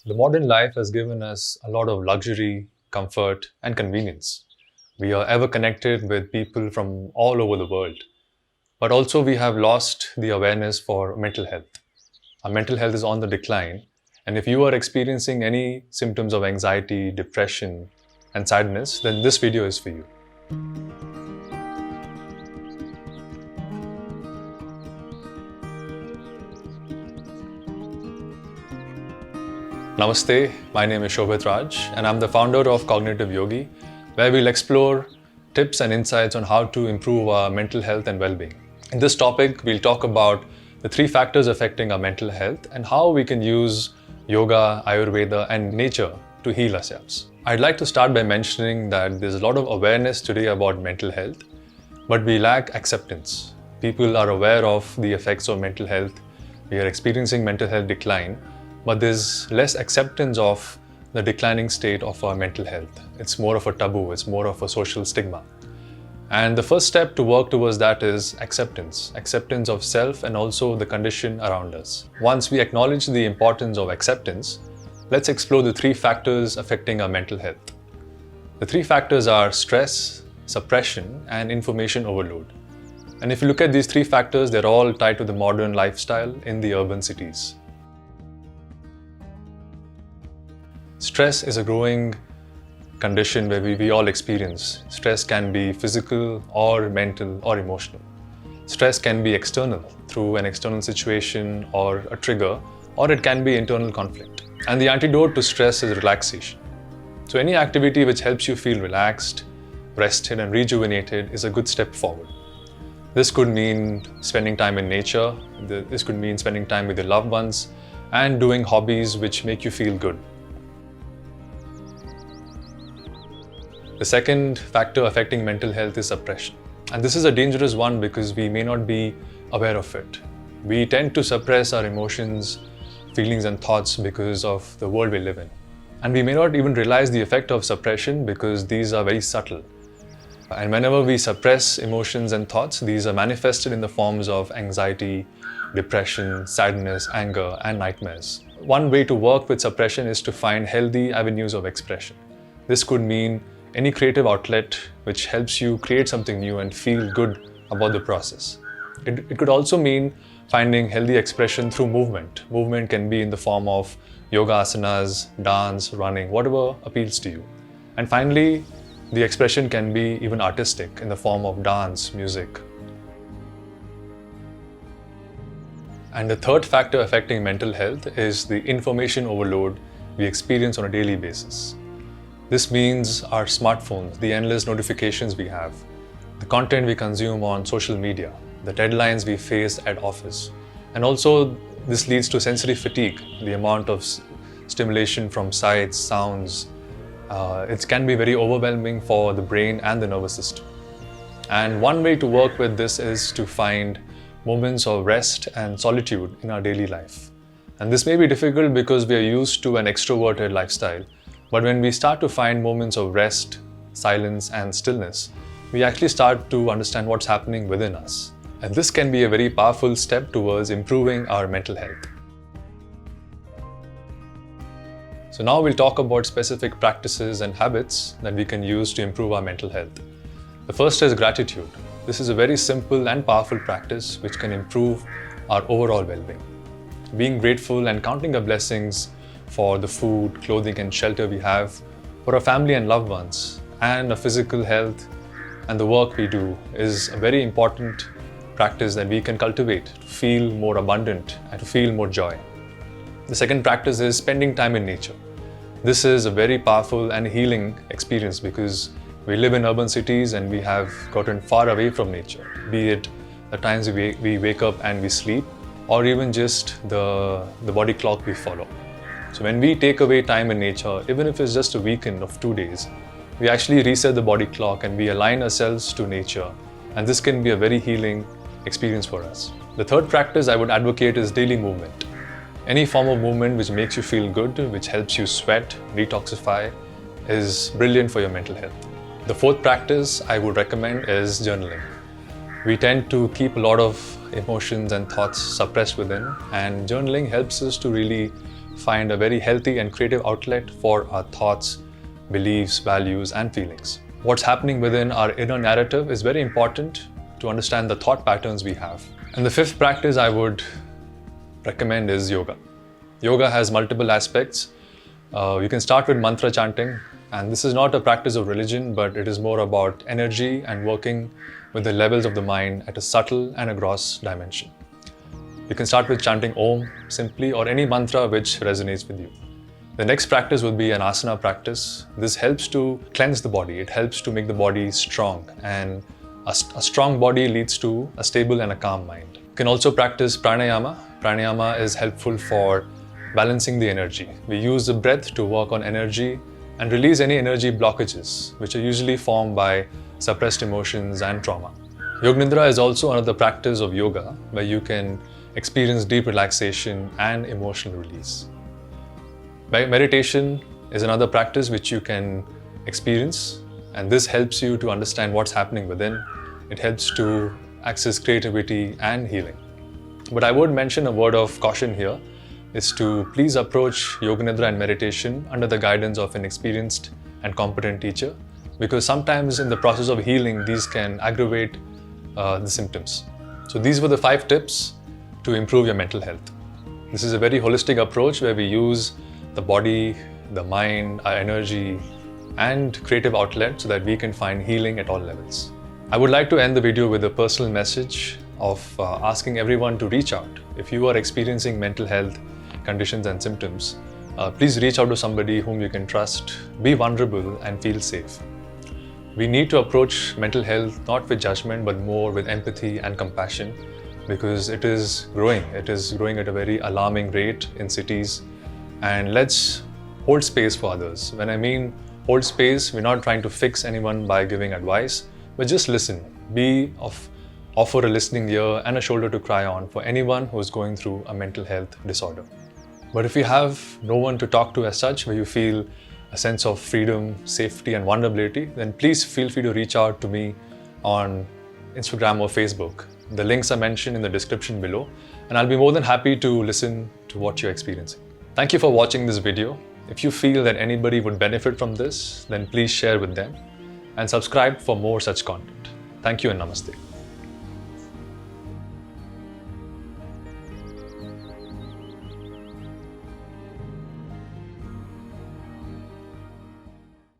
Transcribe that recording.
The modern life has given us a lot of luxury, comfort, and convenience. We are ever connected with people from all over the world. But also, we have lost the awareness for mental health. Our mental health is on the decline. And if you are experiencing any symptoms of anxiety, depression, and sadness, then this video is for you. Namaste, my name is Shobhit and I'm the founder of Cognitive Yogi, where we'll explore tips and insights on how to improve our mental health and well-being. In this topic, we'll talk about the 3 factors affecting our mental health and how we can use yoga, Ayurveda, and nature to heal ourselves. I'd like to start by mentioning that there's a lot of awareness today about mental health, but we lack acceptance. People are aware of the effects of mental health. We are experiencing mental health decline, but there's less acceptance of the declining state of our mental health. It's more of a taboo, it's more of a social stigma. And the first step to work towards that is acceptance of self and also the condition around us. Once we acknowledge the importance of acceptance, let's explore the 3 factors affecting our mental health. The 3 factors are stress, suppression, and information overload. And if you look at these 3 factors, they're all tied to the modern lifestyle in the urban cities. Stress is a growing condition where we all experience. Stress can be physical or mental or emotional. Stress can be external through an external situation or a trigger, or it can be internal conflict. And the antidote to stress is relaxation. So any activity which helps you feel relaxed, rested and rejuvenated is a good step forward. This could mean spending time in nature, this could mean spending time with your loved ones, and doing hobbies which make you feel good. The second factor affecting mental health is suppression. And this is a dangerous one because we may not be aware of it. We tend to suppress our emotions, feelings and thoughts because of the world we live in. And we may not even realize the effect of suppression because these are very subtle. And whenever we suppress emotions and thoughts, these are manifested in the forms of anxiety, depression, sadness, anger, and nightmares. One way to work with suppression is to find healthy avenues of expression. This could mean any creative outlet which helps you create something new and feel good about the process. It could also mean finding healthy expression through movement. Movement can be in the form of yoga asanas, dance, running, whatever appeals to you. And finally, the expression can be even artistic in the form of dance, music. And the third factor affecting mental health is the information overload we experience on a daily basis. This means our smartphones, the endless notifications we have, the content we consume on social media, the deadlines we face at office. And also this leads to sensory fatigue, the amount of stimulation from sights, sounds. It can be very overwhelming for the brain and the nervous system. And one way to work with this is to find moments of rest and solitude in our daily life. And this may be difficult because we are used to an extroverted lifestyle. But when we start to find moments of rest, silence, and stillness, we actually start to understand what's happening within us. And this can be a very powerful step towards improving our mental health. So now we'll talk about specific practices and habits that we can use to improve our mental health. The first is gratitude. This is a very simple and powerful practice which can improve our overall well-being. Being grateful and counting our blessings for the food, clothing and shelter we have, for our family and loved ones, and our physical health and the work we do is a very important practice that we can cultivate to feel more abundant and to feel more joy. The second practice is spending time in nature. This is a very powerful and healing experience because we live in urban cities and we have gotten far away from nature, be it the times we wake up and we sleep, or even just the body clock we follow. So when we take away time in nature, even if it's just a weekend of 2 days, we actually reset the body clock and we align ourselves to nature. And this can be a very healing experience for us. The third practice I would advocate is daily movement. Any form of movement which makes you feel good, which helps you sweat, detoxify, is brilliant for your mental health. The fourth practice I would recommend is journaling. We tend to keep a lot of emotions and thoughts suppressed within, and journaling helps us to really find a very healthy and creative outlet for our thoughts, beliefs, values, and feelings. What's happening within our inner narrative is very important to understand the thought patterns we have. And the fifth practice I would recommend is yoga. Yoga has multiple aspects. You can start with mantra chanting, and this is not a practice of religion, but it is more about energy and working with the levels of the mind at a subtle and a gross dimension. You can start with chanting Om simply, or any mantra which resonates with you. The next practice would be an asana practice. This helps to cleanse the body. It helps to make the body strong, and a strong body leads to a stable and a calm mind. You can also practice pranayama. Pranayama is helpful for balancing the energy. We use the breath to work on energy and release any energy blockages, which are usually formed by suppressed emotions and trauma. Yoga Nidra is also another practice of yoga where you can experience deep relaxation and emotional release. Meditation is another practice which you can experience, and this helps you to understand what's happening within. It helps to access creativity and healing. But I would mention a word of caution here is to please approach Yoga Nidra and meditation under the guidance of an experienced and competent teacher, because sometimes in the process of healing, these can aggravate the symptoms. So these were the 5 tips to improve your mental health. This is a very holistic approach where we use the body, the mind, our energy, and creative outlet so that we can find healing at all levels. I would like to end the video with a personal message of asking everyone to reach out. If you are experiencing mental health conditions and symptoms, please reach out to somebody whom you can trust, be vulnerable, and feel safe. We need to approach mental health not with judgment but more with empathy and compassion, because it is growing. It is growing at a very alarming rate in cities, and let's hold space for others. When I mean hold space, we're not trying to fix anyone by giving advice, but just listen. Offer a listening ear and a shoulder to cry on for anyone who is going through a mental health disorder. But if you have no one to talk to as such, where you feel a sense of freedom, safety, and vulnerability, then please feel free to reach out to me on Instagram or Facebook. The links are mentioned in the description below, and I'll be more than happy to listen to what you're experiencing. Thank you for watching this video. If you feel that anybody would benefit from this, then please share with them and subscribe for more such content. Thank you and namaste.